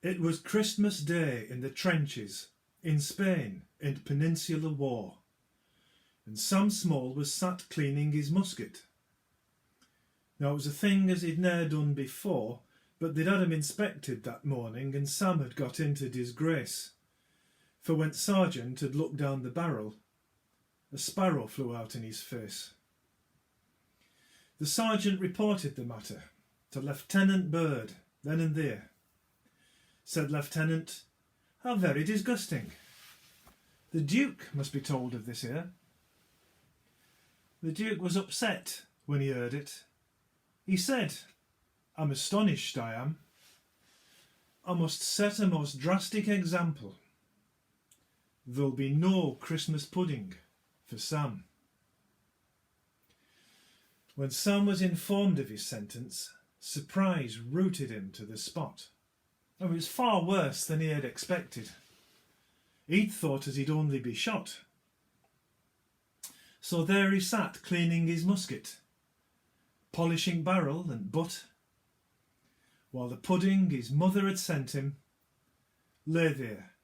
It was Christmas Day in the trenches in Spain in the Peninsular War, and Sam Small was sat cleaning his musket. Now it was a thing as he'd ne'er done before, but they'd had him inspected that morning and Sam had got into disgrace. For when Sergeant had looked down the barrel, a sparrow flew out in his face. The sergeant reported the matter to Lieutenant Bird then and there. Said Lieutenant, "How very disgusting. The Duke must be told of this here." The Duke was upset when he heard it. He said, "I'm astonished, I am. I must set a most drastic example. There'll be no Christmas pudding for Sam." When Sam was informed of his sentence, surprise rooted him to the spot. It was far worse than he had expected. He'd thought as he'd only be shot. So there he sat cleaning his musket, polishing barrel and butt, while the pudding his mother had sent him lay there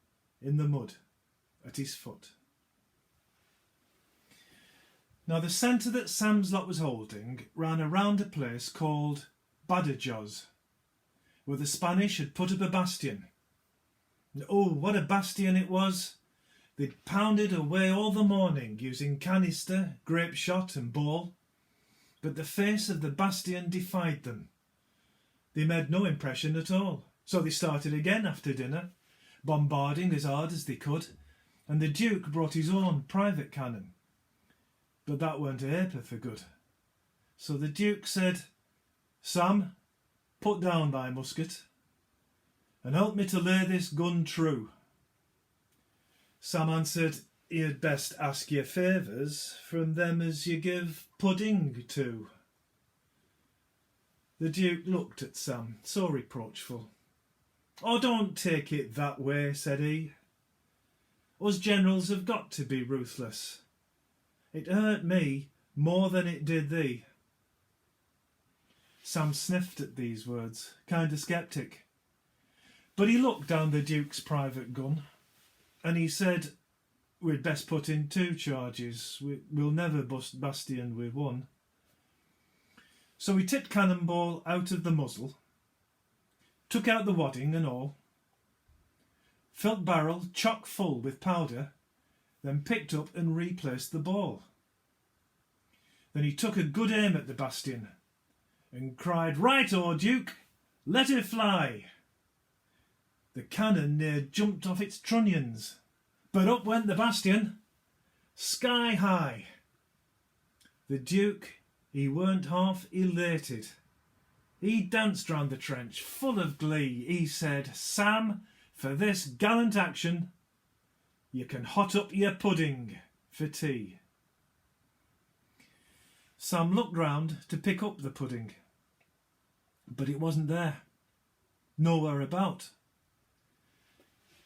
in the mud at his foot. Now the centre that Sam's lot was holding ran around a place called Badajoz, where the Spanish had put up a bastion. And oh, what a bastion it was! They'd pounded away all the morning using canister, grape shot and ball, but the face of the bastion defied them. They made no impression at all, so they started again after dinner, bombarding as hard as they could, and the Duke brought his own private cannon. But that weren't a ha'porth for good. So the Duke said, "Sam, put down thy musket and help me to lay this gun true." Sam answered he had best ask your favours from them as you give pudding to. The Duke looked at Sam, so reproachful. "Oh, don't take it that way," said he. "Us generals have got to be ruthless. It hurt me more than it did thee." Sam sniffed at these words, kind of sceptic. But he looked down the Duke's private gun and he said, "We'd best put in 2 charges. We'll never bust bastion with 1. So he tipped cannonball out of the muzzle, took out the wadding and all, filled barrel chock full with powder, then picked up and replaced the ball. Then he took a good aim at the bastion and cried, "Right-o, Duke, let it fly." The cannon near jumped off its trunnions, but up went the bastion, sky high. The Duke, he weren't half elated. He danced round the trench, full of glee. He said, "Sam, for this gallant action, you can hot up your pudding for tea." Sam looked round to pick up the pudding, but it wasn't there, nowhere about.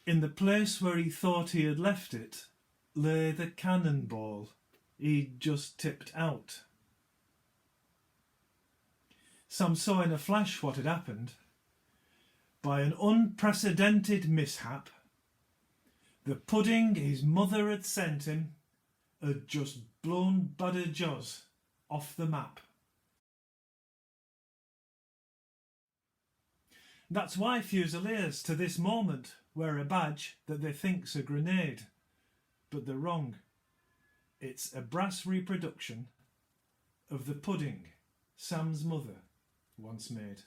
In the place where he thought he had left it lay the cannonball he'd just tipped out. Sam saw in a flash what had happened. By an unprecedented mishap, the pudding his mother had sent him had just blown Badajoz off the map. That's why Fusiliers to this moment wear a badge that they think's a grenade, but they're wrong. It's a brass reproduction of the pudding Sam's mother once made.